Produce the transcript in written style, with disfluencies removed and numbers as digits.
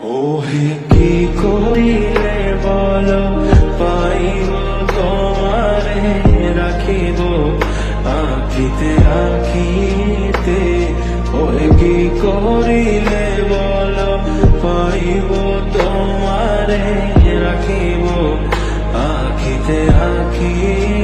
ওহে কি করিলে বলো পাইব তোমারে রাখিব আখিতে আখিতে। ওহে কি করিলে বলো পাইব তোমারে রাখিব আখিতে আখিতে।